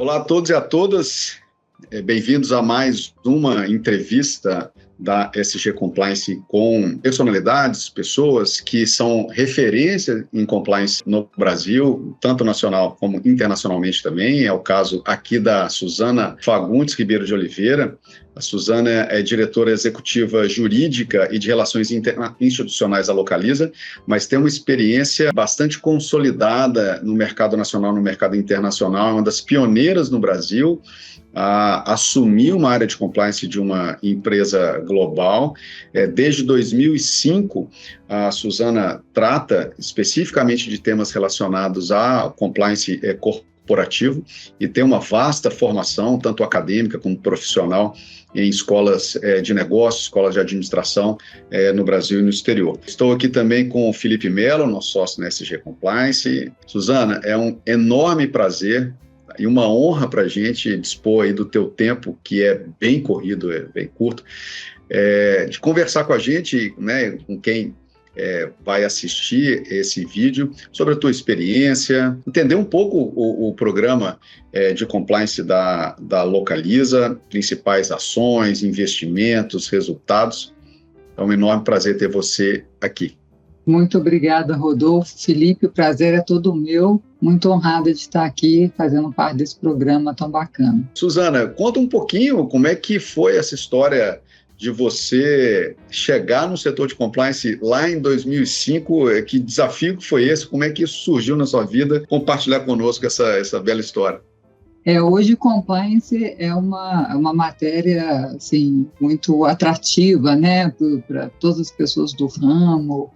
Olá a todos e a todas, bem-vindos a mais uma entrevista da SG Compliance com personalidades, pessoas que são referência em compliance no Brasil, tanto nacional como internacionalmente também. É o caso aqui da Suzana Fagundes Ribeiro de Oliveira. A Suzana é diretora executiva jurídica e de relações institucionais da Localiza, mas tem uma experiência bastante consolidada no mercado nacional, no mercado internacional, é uma das pioneiras no Brasil a assumir uma área de compliance de uma empresa global. Desde 2005, a Suzana trata especificamente de temas relacionados a compliance corporativo e tem uma vasta formação, tanto acadêmica como profissional, em escolas de negócios, escolas de administração no Brasil e no exterior. Estou aqui também com o Felipe Melo, nosso sócio na SG Compliance. Suzana, é um enorme prazer e uma honra para a gente dispor aí do teu tempo, que é bem corrido, bem curto, de conversar com a gente, né, com quem vai assistir esse vídeo, sobre a tua experiência, entender um pouco o programa de compliance da Localiza, principais ações, investimentos, resultados. É um enorme prazer ter você aqui. Muito obrigada, Rodolfo. Felipe, o prazer é todo meu. Muito honrada de estar aqui fazendo parte desse programa tão bacana. Suzana, conta um pouquinho como é que foi essa história de você chegar no setor de compliance lá em 2005. Que desafio que foi esse? Como é que isso surgiu na sua vida? Compartilhar conosco essa bela história. Hoje, compliance é uma matéria assim, muito atrativa, né, para todas as pessoas do ramo.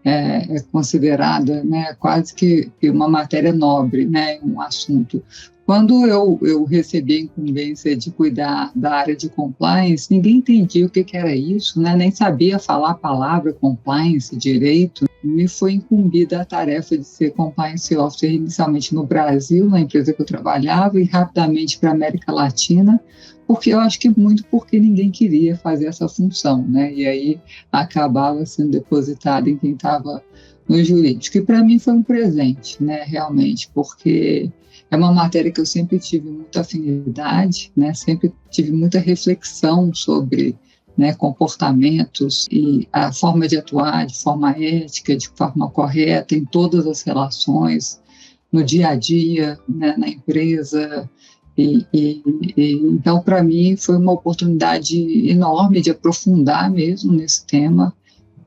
É considerada, né, quase que uma matéria nobre, né, um assunto. Quando eu recebi a incumbência de cuidar da área de compliance, ninguém entendia o que era isso, né, nem sabia falar a palavra compliance direito. Me foi incumbida a tarefa de ser compliance officer inicialmente no Brasil, na empresa que eu trabalhava, e rapidamente para a América Latina, porque eu acho que muito porque ninguém queria fazer essa função, né? E aí acabava sendo depositado em quem estava no jurídico. E para mim foi um presente, né? Realmente, porque é uma matéria que eu sempre tive muita afinidade, né? Sempre tive muita reflexão sobre, né, comportamentos e a forma de atuar de forma ética, de forma correta em todas as relações, no dia a dia, né, na empresa. Então, para mim, foi uma oportunidade enorme de aprofundar mesmo nesse tema,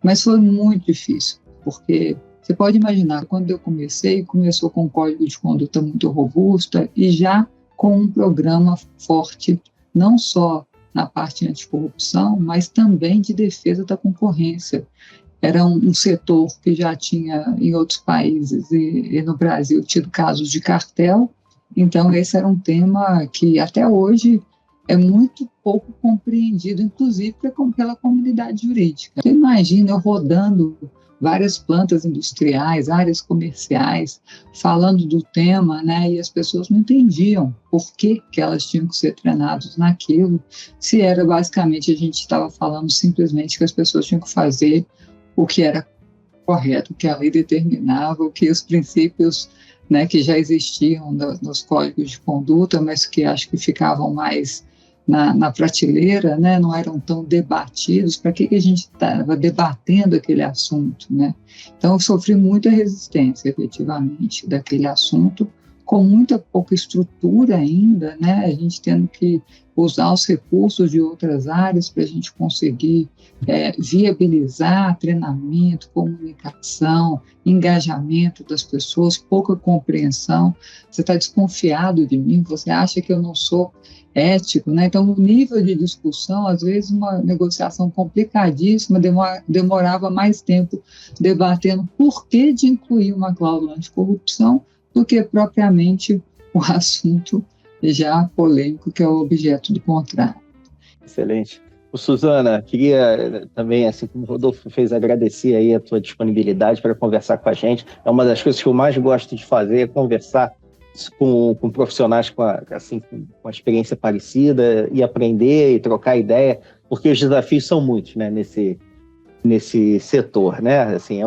mas foi muito difícil, porque você pode imaginar, quando eu começou com um código de conduta muito robusta e já com um programa forte, não só na parte anticorrupção, mas também de defesa da concorrência. Era um setor que já tinha, em outros países e no Brasil, tido casos de cartel. Então, esse era um tema que, até hoje, é muito pouco compreendido, inclusive pela comunidade jurídica. Você imagina eu rodando várias plantas industriais, áreas comerciais, falando do tema, né? E as pessoas não entendiam por que elas tinham que ser treinadas naquilo, se era basicamente, a gente estava falando simplesmente que as pessoas tinham que fazer o que era correto, o que a lei determinava, o que os princípios, né, que já existiam nos códigos de conduta, mas que acho que ficavam mais na prateleira, né, não eram tão debatidos. Para que a gente estava debatendo aquele assunto, né? Então, eu sofri muita resistência, efetivamente, daquele assunto, com muita pouca estrutura ainda, né? A gente tendo que usar os recursos de outras áreas para a gente conseguir viabilizar treinamento, comunicação, engajamento das pessoas, pouca compreensão. Você está desconfiado de mim, você acha que eu não sou ético, né? Então, o nível de discussão, às vezes uma negociação complicadíssima demorava mais tempo debatendo por que de incluir uma cláusula anticorrupção do que propriamente o assunto já polêmico que é o objeto do contrato. Excelente. Suzana, queria também, assim como o Rodolfo fez, agradecer aí a tua disponibilidade para conversar com a gente. É uma das coisas que eu mais gosto de fazer, é conversar com profissionais com uma experiência parecida e aprender e trocar ideia, porque os desafios são muitos, né, nesse setor, né? Assim, é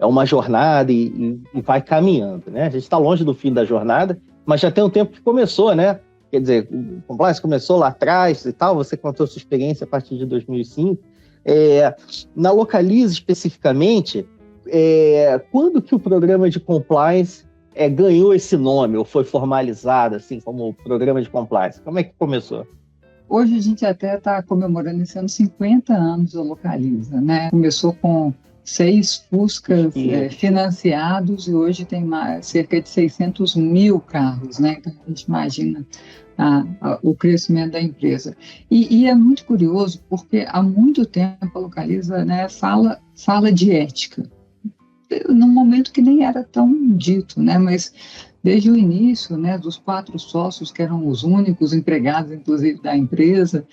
uma jornada e vai caminhando, né? A gente está longe do fim da jornada, mas já tem um tempo que começou, né? Quer dizer, o compliance começou lá atrás e tal, você contou sua experiência a partir de 2005. Na Localiza, especificamente, quando que o programa de compliance ganhou esse nome, ou foi formalizado, assim, como programa de compliance? Como é que começou? Hoje a gente até está comemorando esse ano 50 anos da Localiza, né? Começou com 6 Fuscas financiados e hoje tem cerca de 600 mil carros, né? Então a gente imagina o crescimento da empresa. E é muito curioso porque há muito tempo a Localiza, né, fala de ética, num momento que nem era tão dito, né? Mas desde o início, né, dos 4 sócios que eram os únicos empregados, inclusive da empresa,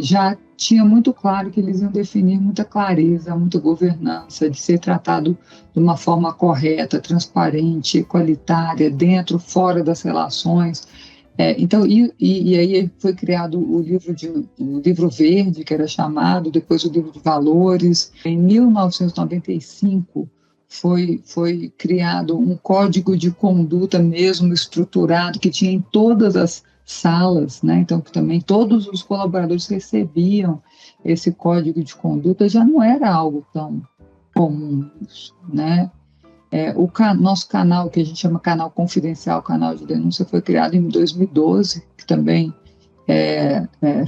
já tinha muito claro que eles iam definir muita clareza, muita governança, de ser tratado de uma forma correta, transparente, igualitária, dentro, fora das relações. Então, e aí foi criado o livro verde, que era chamado, depois o livro de valores. Em 1995 foi criado um código de conduta mesmo estruturado, que tinha em todas as salas, né? Então que também todos os colaboradores recebiam esse código de conduta. Já não era algo tão comum isso, né? Nosso canal, que a gente chama canal confidencial, canal de denúncia, foi criado em 2012, que também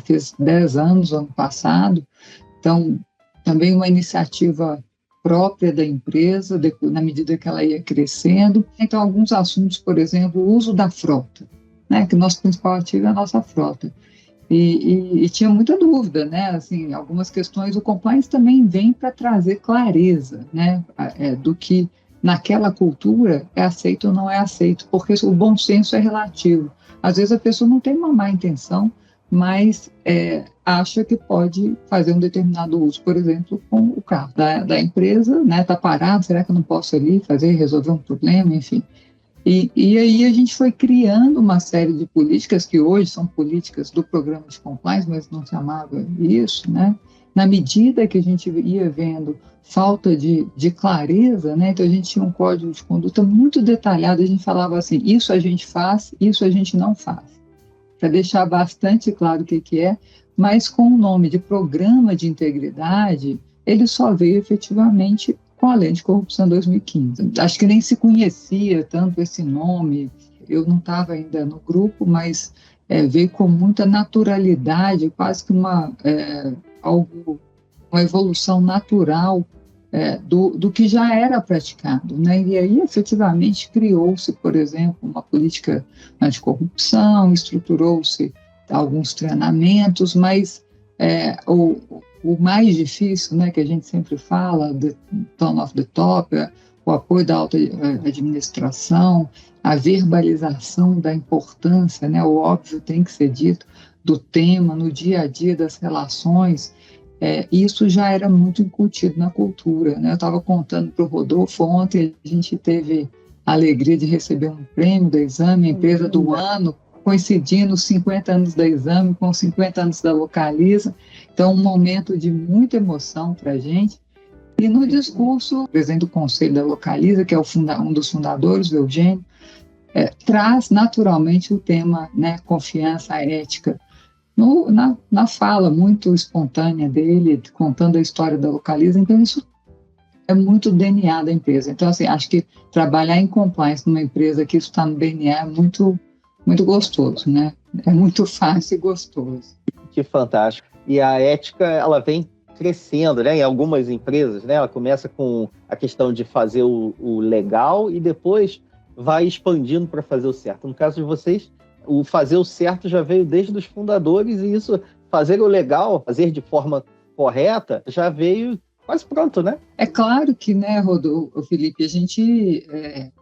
fez 10 anos ano passado. Então, também uma iniciativa própria da empresa, na medida que ela ia crescendo. Então, alguns assuntos, por exemplo, o uso da frota, né, que o nosso principal ativo é a nossa frota. E tinha muita dúvida, né? Assim, algumas questões, o compliance também vem para trazer clareza, né, do que naquela cultura é aceito ou não é aceito, porque o bom senso é relativo. Às vezes a pessoa não tem uma má intenção, mas acha que pode fazer um determinado uso, por exemplo, com o carro da empresa, né? Está parado, será que eu não posso ali resolver um problema, enfim. E aí a gente foi criando uma série de políticas que hoje são políticas do programa de compliance, mas não chamava isso, né? Na medida que a gente ia vendo falta de clareza, né? Então a gente tinha um código de conduta muito detalhado, a gente falava assim, isso a gente faz, isso a gente não faz, para deixar bastante claro o que é, mas com o nome de Programa de Integridade, ele só veio efetivamente com a Lei de Corrupção 2015. Acho que nem se conhecia tanto esse nome, eu não estava ainda no grupo, mas veio com muita naturalidade, quase que uma evolução natural do que já era praticado, né? E aí, efetivamente, criou-se, por exemplo, uma política anticorrupção, estruturou-se alguns treinamentos, mas o mais difícil, né, que a gente sempre fala, the tone of the top, o apoio da alta administração, a verbalização da importância, né, o óbvio tem que ser dito, do tema no dia a dia das relações. Isso já era muito incutido na cultura, né? Eu estava contando para o Rodolfo ontem, a gente teve a alegria de receber um prêmio da Exame, a empresa do ano, coincidindo os 50 anos da Exame com os 50 anos da Localiza. Então, um momento de muita emoção para a gente. E no discurso, o presidente do Conselho da Localiza, que é um dos fundadores, o Eugênio, traz naturalmente o tema, né, confiança, ética, na fala muito espontânea dele, contando a história da Localiza. Então, isso é muito DNA da empresa. Então, assim, acho que trabalhar em compliance numa empresa que isso está no DNA é muito, muito gostoso, né? É muito fácil e gostoso. Que fantástico. E a ética, ela vem crescendo, né? Em algumas empresas, né? Ela começa com a questão de fazer o legal e depois vai expandindo para fazer o certo. No caso de vocês, o fazer o certo já veio desde os fundadores e isso, fazer o legal, fazer de forma correta, já veio quase pronto, né? É claro que, né, Rodolfo, Felipe, a gente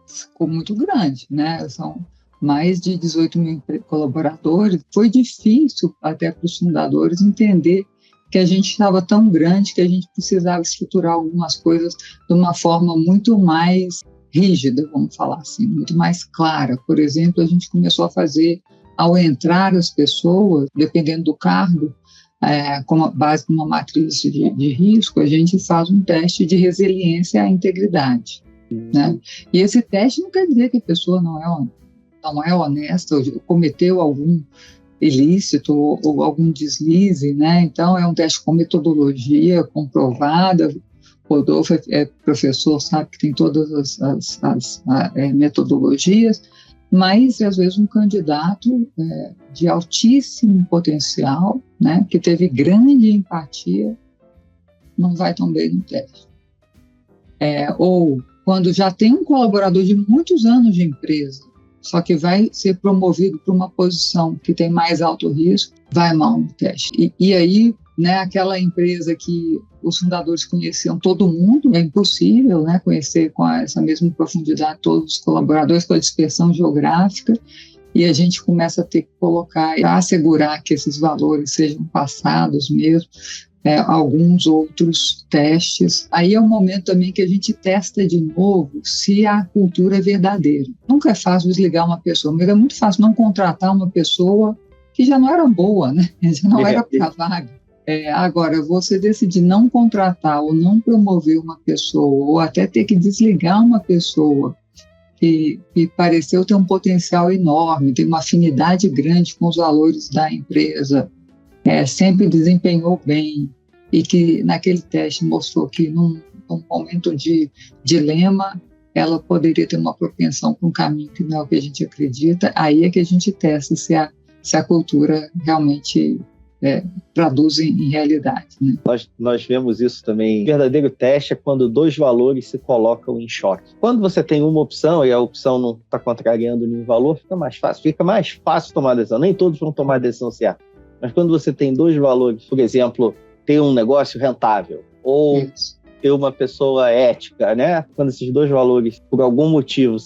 ficou muito grande, né? São mais de 18 mil colaboradores. Foi difícil até para os fundadores entender que a gente estava tão grande que a gente precisava estruturar algumas coisas de uma forma muito mais rígida, vamos falar assim, muito mais clara. Por exemplo, a gente começou a fazer, ao entrar as pessoas, dependendo do cargo, com base numa matriz de risco, a gente faz um teste de resiliência à integridade, né? E esse teste não quer dizer que a pessoa não é não é honesta, ou cometeu algum ilícito ou algum deslize, né? Então, é um teste com metodologia comprovada. Rodolfo é professor, sabe que tem todas as metodologias, mas, às vezes, um candidato de altíssimo potencial, né, que teve grande empatia, não vai tão bem no teste. Ou quando já tem um colaborador de muitos anos de empresa, só que vai ser promovido para uma posição que tem mais alto risco, vai mal no teste. E aí, né, aquela empresa que os fundadores conheciam todo mundo, é impossível, né, conhecer com essa mesma profundidade todos os colaboradores, com a dispersão geográfica, e a gente começa a ter que colocar, assegurar que esses valores sejam passados mesmo, alguns outros testes. Aí é o momento também que a gente testa de novo se a cultura é verdadeira. Nunca é fácil desligar uma pessoa, mas é muito fácil não contratar uma pessoa que já não era boa, né? Já não era para a vaga. Agora, você decidir não contratar ou não promover uma pessoa, ou até ter que desligar uma pessoa que pareceu ter um potencial enorme, tem uma afinidade grande com os valores da empresa, sempre desempenhou bem, e que naquele teste mostrou que num momento de dilema ela poderia ter uma propensão para um caminho que não é o que a gente acredita. Aí é que a gente testa se a cultura realmente traduz em realidade, né? Nós vemos isso também. O verdadeiro teste é quando dois valores se colocam em choque. Quando você tem uma opção e a opção não está contrariando nenhum valor, fica mais fácil tomar a decisão. Nem todos vão tomar a decisão certa. Mas quando você tem dois valores, por exemplo, ter um negócio rentável ou ter uma pessoa ética, né? Quando esses dois valores, por algum motivo,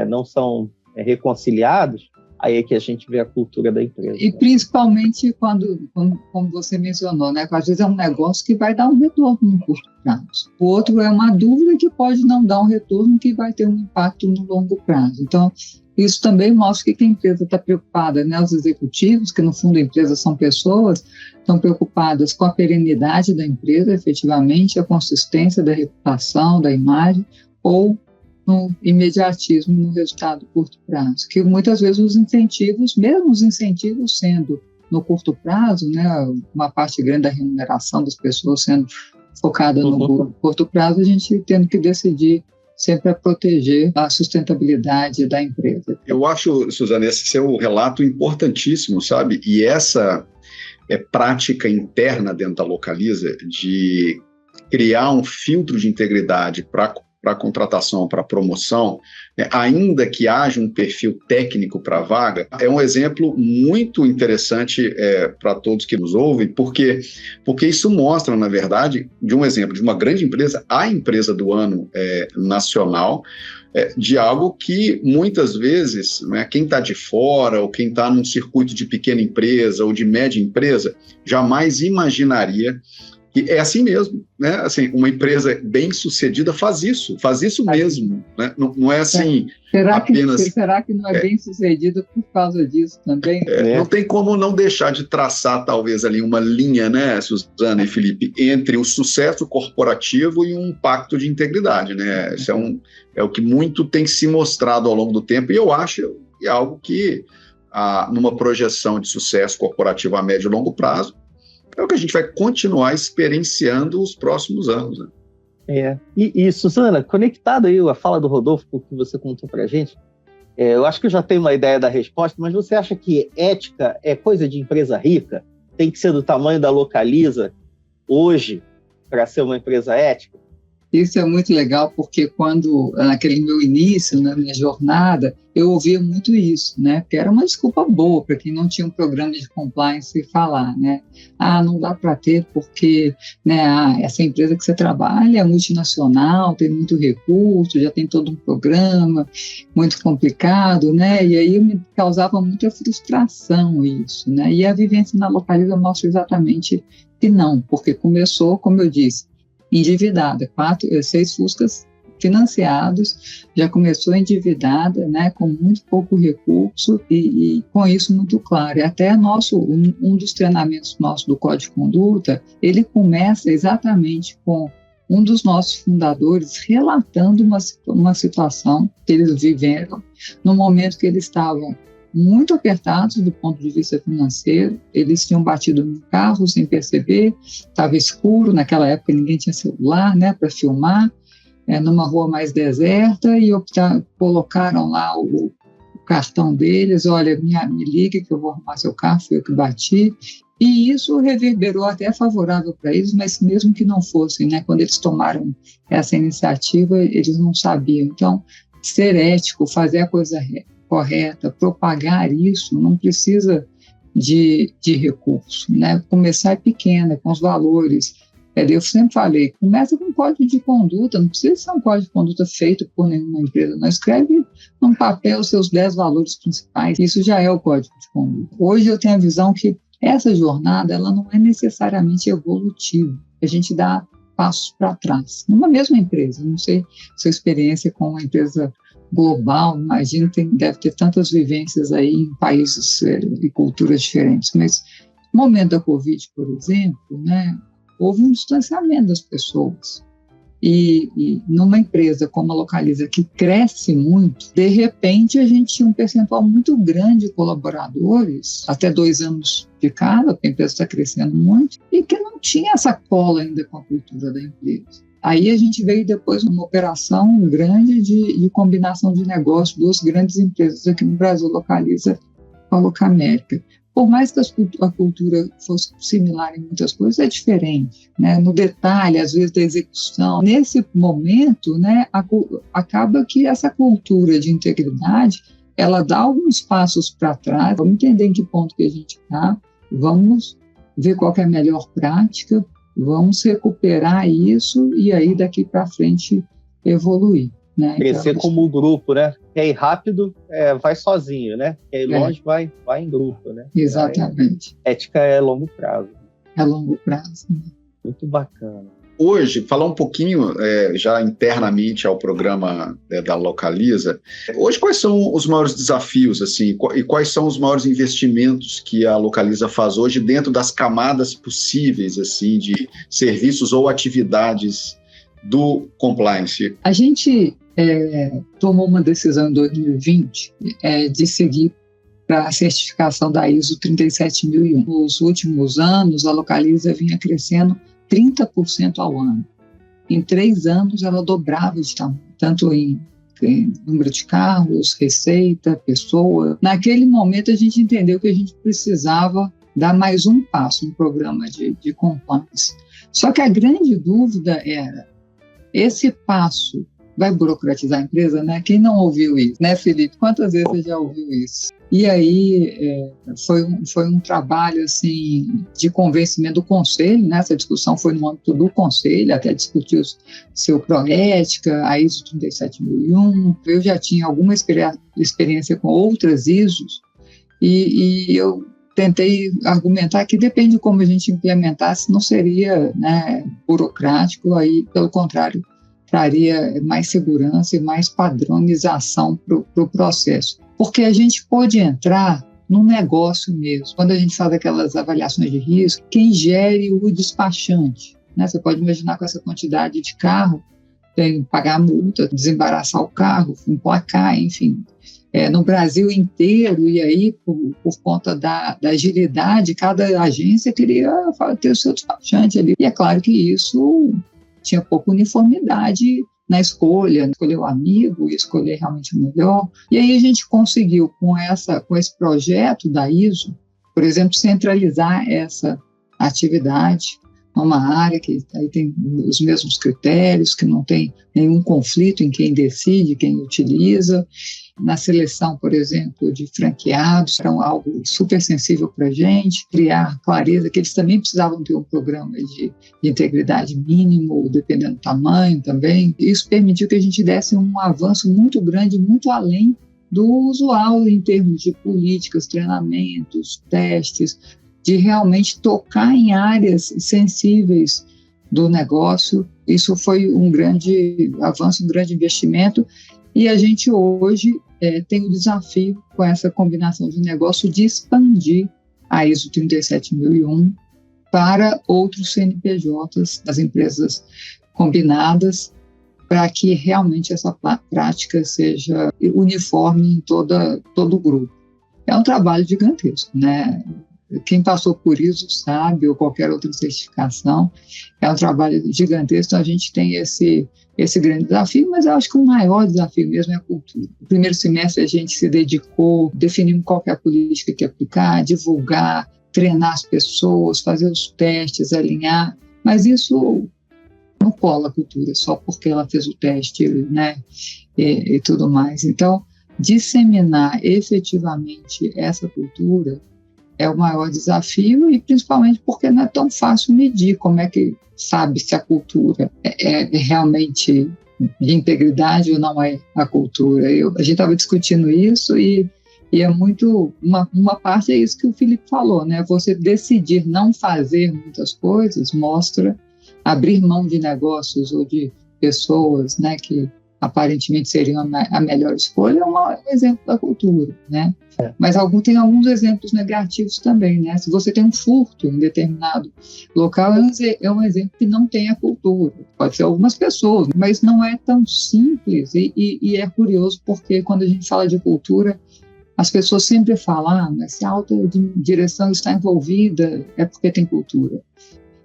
não são reconciliados, aí é que a gente vê a cultura da empresa. E principalmente quando, como você mencionou, né? Às vezes é um negócio que vai dar um retorno no curto prazo. O outro é uma dúvida que pode não dar um retorno, que vai ter um impacto no longo prazo. Então, isso também mostra que a empresa está preocupada, né? Os executivos, que no fundo a empresa são pessoas, estão preocupadas com a perenidade da empresa, efetivamente, a consistência da reputação, da imagem, ou no imediatismo no resultado curto prazo. Que muitas vezes os incentivos, mesmo os incentivos sendo no curto prazo, né? Uma parte grande da remuneração das pessoas sendo focada no curto prazo, a gente tendo que decidir sempre a proteger a sustentabilidade da empresa. Eu acho, Suzana, esse seu relato importantíssimo, sabe? E essa prática interna dentro da Localiza de criar um filtro de integridade para contratação, para promoção, né, ainda que haja um perfil técnico para a vaga, é um exemplo muito interessante para todos que nos ouvem, porque isso mostra, na verdade, de um exemplo de uma grande empresa, a empresa do ano nacional, de algo que muitas vezes, né, quem está de fora ou quem está num circuito de pequena empresa ou de média empresa jamais imaginaria. E é assim mesmo, né? Assim, uma empresa bem-sucedida faz isso mesmo, né? Não é assim apenas... Será que não é bem-sucedida por causa disso também? Não tem como não deixar de traçar, talvez, ali uma linha, né, Suzana e Felipe, entre o sucesso corporativo e um pacto de integridade, né? Isso é o que muito tem se mostrado ao longo do tempo, e eu acho que é algo que, numa projeção de sucesso corporativo a médio e longo prazo, é o que a gente vai continuar experienciando os próximos anos, né? E Suzana, conectado aí a fala do Rodolfo, com o que você contou para a gente, eu acho que eu já tenho uma ideia da resposta, mas você acha que ética é coisa de empresa rica? Tem que ser do tamanho da Localiza hoje para ser uma empresa ética? Isso é muito legal, porque quando, naquele meu início, na minha jornada, eu ouvia muito isso, né? Porque era uma desculpa boa para quem não tinha um programa de compliance falar, né? Não dá para ter porque, né, essa empresa que você trabalha é multinacional, tem muito recurso, já tem todo um programa, muito complicado, né? E aí me causava muita frustração isso, né? E a vivência na Localiza mostra exatamente que não, porque começou, como eu disse, endividada, 6 Fuscas financiados, já começou endividada, né, com muito pouco recurso e com isso muito claro. E até um dos treinamentos nossos do Código de Conduta, ele começa exatamente com um dos nossos fundadores relatando uma situação que eles viveram no momento que eles estavam muito apertados do ponto de vista financeiro. Eles tinham batido no carro sem perceber, estava escuro, naquela época ninguém tinha celular, né, para filmar, numa rua mais deserta, e colocaram lá o cartão deles: olha, me ligue que eu vou arrumar seu carro, foi eu que bati. E isso reverberou até favorável para eles, mas mesmo que não fossem, né, quando eles tomaram essa iniciativa, eles não sabiam. Então, ser ético, fazer a coisa correta, propagar isso, não precisa de recurso, né? Começar é pequena, com os valores. Eu sempre falei, começa com um código de conduta, não precisa ser um código de conduta feito por nenhuma empresa, não. Escreve num papel os seus 10 valores principais, isso já é o código de conduta. Hoje eu tenho a visão que essa jornada, ela não é necessariamente evolutiva, a gente dá passos para trás. Numa mesma empresa, não sei sua experiência com uma empresa global, imagino que deve ter tantas vivências aí em países e culturas diferentes, mas no momento da Covid, por exemplo, né, houve um distanciamento das pessoas. E numa empresa como a Localiza, que cresce muito, de repente a gente tinha um percentual muito grande de colaboradores, até 2 anos de cada, porque a empresa está crescendo muito, e que não tinha essa cola ainda com a cultura da empresa. Aí a gente veio depois uma operação grande de combinação de negócio, 2 grandes empresas aqui no Brasil, Localiza com a Locamérica. Por mais que a cultura fosse similar em muitas coisas, é diferente, né? No detalhe, às vezes, da execução. Nesse momento, né, acaba que essa cultura de integridade, ela dá alguns passos para trás. Vamos entender em que ponto que a gente está, vamos ver qual que é a melhor prática, vamos recuperar isso e aí daqui para frente evoluir. Né? Crescer então, como grupo, né? Quer ir rápido, vai sozinho, né? Quer ir longe, vai em grupo, né? Exatamente. Ética é longo prazo. É longo prazo. Né? Muito bacana. Hoje, falar um pouquinho já internamente ao programa da Localiza, hoje quais são os maiores desafios, assim, e quais são os maiores investimentos que a Localiza faz hoje dentro das camadas possíveis, assim, de serviços ou atividades do compliance? A gente tomou uma decisão em 2020 de seguir para a certificação da ISO 37001. Nos últimos anos, a Localiza vinha crescendo 30% ao ano. Em 3 anos, ela dobrava de tamanho, tanto em número de carros, receita, pessoa. Naquele momento, a gente entendeu que a gente precisava dar mais um passo no programa de compliance. Só que a grande dúvida era: esse passo vai burocratizar a empresa, né? Quem não ouviu isso, né, Felipe? Quantas vezes você já ouviu isso? E aí foi um trabalho assim de convencimento do conselho, né? Essa discussão foi no âmbito do conselho, até discutiu seu Proética, a ISO 37001. Eu já tinha alguma experiência com outras ISOs e eu tentei argumentar que depende de como a gente implementasse, não seria, né, burocrático, aí, pelo contrário, traria mais segurança e mais padronização para o processo. Porque a gente pode entrar no negócio mesmo. Quando a gente faz aquelas avaliações de risco, quem gere o despachante, né? Você pode imaginar, com essa quantidade de carro, tem que pagar a multa, desembaraçar o carro, emplacar, enfim. No Brasil inteiro, e aí, por conta da agilidade, cada agência queria ter o seu despachante ali. E é claro que isso tinha pouca uniformidade na escolha, escolher o amigo, escolher realmente o melhor. E aí a gente conseguiu, com esse projeto da ISO, por exemplo, centralizar essa atividade numa área que aí tem os mesmos critérios, que não tem nenhum conflito em quem decide, quem utiliza. Na seleção, por exemplo, de franqueados, era algo super sensível para a gente, criar clareza que eles também precisavam ter um programa de integridade mínimo, dependendo do tamanho também. Isso permitiu que a gente desse um avanço muito grande, muito além do usual em termos de políticas, treinamentos, testes, de realmente tocar em áreas sensíveis do negócio. Isso foi um grande avanço, um grande investimento, e a gente hoje tem o desafio, com essa combinação de negócio, de expandir a ISO 37001 para outros CNPJs das empresas combinadas para que realmente essa prática seja uniforme em todo o grupo. É um trabalho gigantesco, né? Quem passou por isso sabe, ou qualquer outra certificação, é um trabalho gigantesco, então a gente tem esse grande desafio, mas eu acho que o maior desafio mesmo é a cultura. No primeiro semestre a gente se dedicou, definimos qual que é a política que aplicar, divulgar, treinar as pessoas, fazer os testes, alinhar, mas isso não cola a cultura só porque ela fez o teste, né, e tudo mais. Então, disseminar efetivamente essa cultura é o maior desafio, e principalmente porque não é tão fácil medir como é que sabe se a cultura é realmente de integridade ou não é a cultura. A gente estava discutindo isso e é muito, uma parte é isso que o Felipe falou, né? Você decidir não fazer muitas coisas mostra abrir mão de negócios ou de pessoas, né, que aparentemente seriam a melhor escolha, é um exemplo da cultura, né? Mas tem alguns exemplos negativos também, né? Se você tem um furto em determinado local, é um exemplo que não tem a cultura. Pode ser algumas pessoas, mas não é tão simples, e é curioso porque quando a gente fala de cultura, as pessoas sempre falam, mas se a alta direção está envolvida, é porque tem cultura.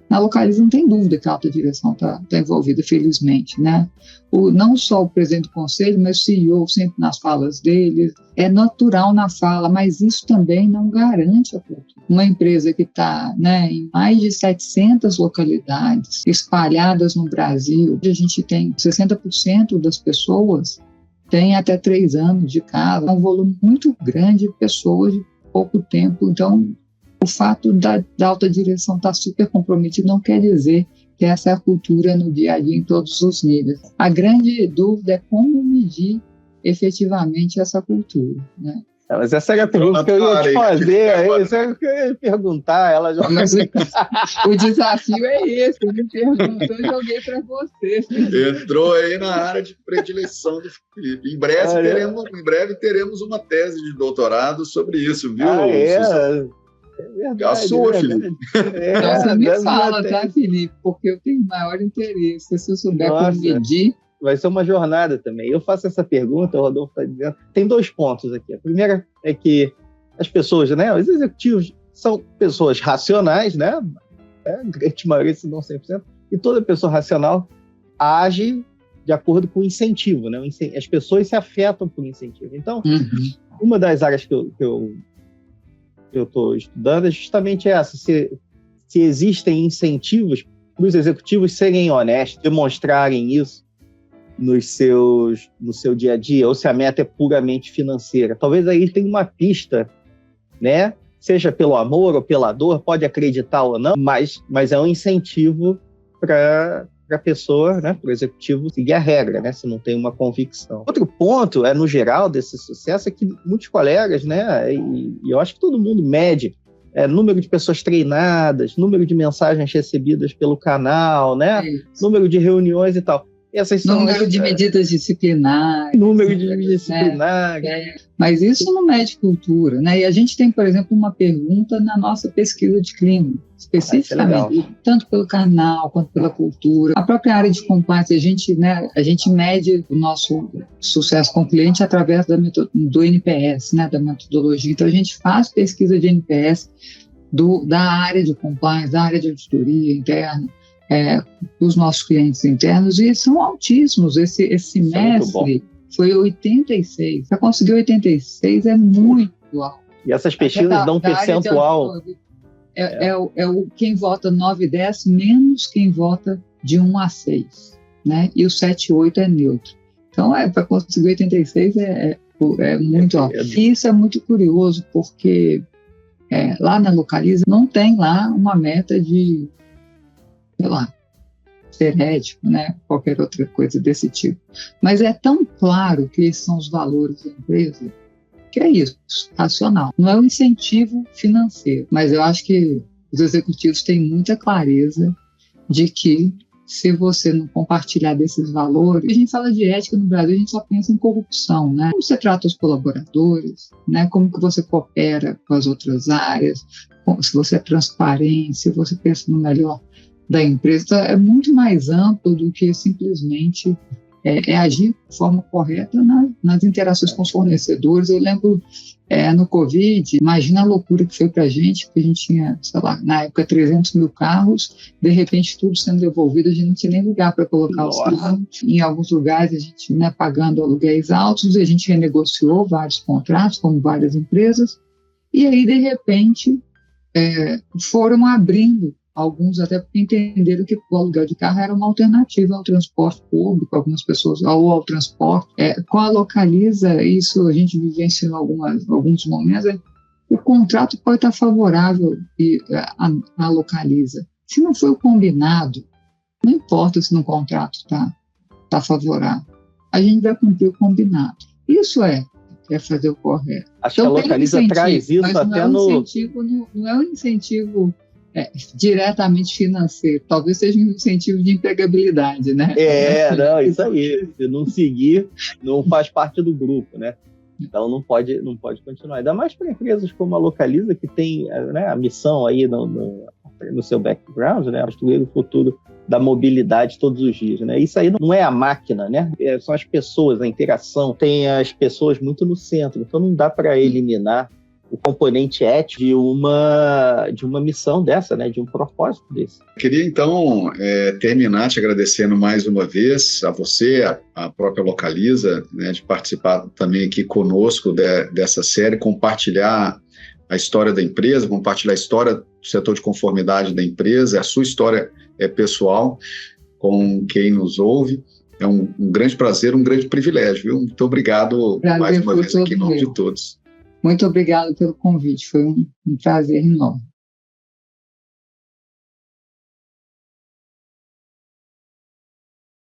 Na Localiza não tem dúvida que a alta direção está envolvida, felizmente, né? Não só o presidente do conselho, mas o CEO sempre nas falas dele, é natural na fala, mas isso também não garante a cultura. Uma empresa que está, né, em mais de 700 localidades espalhadas no Brasil, a gente tem 60% das pessoas têm até 3 anos de casa, é um volume muito grande de pessoas de pouco tempo, então o fato da alta direção estar super comprometida não quer dizer que essa é a cultura no dia a dia em todos os níveis. A grande dúvida é como medir efetivamente essa cultura, né? Mas essa era a pergunta que eu ia te fazer, essa era o que eu ia perguntar. Ela já... O desafio é esse, eu me perguntou e joguei para você. Entrou aí na área de predileção do Felipe. Em breve teremos uma tese de doutorado sobre isso, viu? É verdade, a sua, Felipe. Você me fala, tá, Felipe? Porque eu tenho maior interesse. Se eu souber como medir... Vai ser uma jornada também. Eu faço essa pergunta, o Rodolfo está dizendo... Tem 2 pontos aqui. A primeira é que as pessoas, né, os executivos são pessoas racionais, né? A grande maioria, se não 100%, e toda pessoa racional age de acordo com o incentivo, né? As pessoas se afetam por incentivo. Então, uma das áreas que eu estou estudando é justamente essa, se existem incentivos para os executivos serem honestos, demonstrarem isso no seu dia a dia, ou se a meta é puramente financeira. Talvez aí tenha uma pista, né? Seja pelo amor ou pela dor, pode acreditar ou não, mas é um incentivo para a pessoa, né, para o executivo seguir a regra, né, se não tem uma convicção. Outro ponto, no geral, desse sucesso é que muitos colegas, né, e eu acho que todo mundo mede número de pessoas treinadas, número de mensagens recebidas pelo canal, né, número de reuniões e tal. Essas são número de medidas disciplinares. Número de medidas disciplinares. Mas isso não mede cultura, né? E a gente tem, por exemplo, uma pergunta na nossa pesquisa de clima, especificamente, tanto pelo canal quanto pela cultura. A própria área de compliance, a gente mede o nosso sucesso com o cliente através do NPS, né? Da metodologia. Então, a gente faz pesquisa de NPS da área de compliance, da área de auditoria interna, dos nossos clientes internos, e são altíssimos. Esse semestre foi 86. Para conseguir 86 é muito alto. E essas pesquisas dão um percentual. Quem vota 9 e 10 menos quem vota de 1 a 6, né? E o 7 e 8 é neutro. Então, para conseguir 86 é muito alto. E isso é muito curioso, porque lá na Localiza não tem lá uma meta de, sei lá, ser ético, né? Qualquer outra coisa desse tipo. Mas é tão claro que esses são os valores da empresa, que é isso, racional. Não é um incentivo financeiro, mas eu acho que os executivos têm muita clareza de que, se você não compartilhar desses valores... A gente fala de ética no Brasil, a gente só pensa em corrupção, né? Como você trata os colaboradores, né? Como que você coopera com as outras áreas, se você é transparente, se você pensa no melhor da empresa é muito mais amplo do que simplesmente agir de forma correta nas interações com os fornecedores. Eu lembro no Covid, imagina a loucura que foi para a gente, porque a gente tinha, sei lá, na época 300 mil carros, de repente tudo sendo devolvido, a gente não tinha nem lugar para colocar os carros. Em alguns lugares a gente pagando aluguéis altos, a gente renegociou vários contratos, como várias empresas, e aí de repente foram abrindo, alguns até porque entenderam que o aluguel de carro era uma alternativa ao transporte público, algumas pessoas, ou ao transporte. Com a Localiza, isso a gente vivenciou alguns momentos, o contrato pode estar favorável à Localiza. Se não foi o combinado, não importa se no contrato está favorável, a gente vai cumprir o combinado. Isso é fazer o correto. Acho que a Localiza traz isso até no... Não é um incentivo diretamente financeiro, talvez seja um incentivo de empregabilidade, né? Não, isso aí. Se não seguir, não faz parte do grupo, né? Então não pode continuar. Ainda mais para empresas como a Localiza, que tem, né, a missão aí no seu background, né? Construir o futuro da mobilidade todos os dias, né? Isso aí não é a máquina, né? São as pessoas, a interação. Tem as pessoas muito no centro, então não dá para eliminar o componente ético de uma missão dessa, né, de um propósito desse. Queria, então, terminar te agradecendo mais uma vez a você, a própria Localiza, né, de participar também aqui conosco dessa série, compartilhar a história da empresa, compartilhar a história do setor de conformidade da empresa, a sua história pessoal com quem nos ouve. É um grande prazer, um grande privilégio, viu? Muito obrigado mais uma vez aqui em nome de todos. Muito obrigada pelo convite, foi um prazer enorme.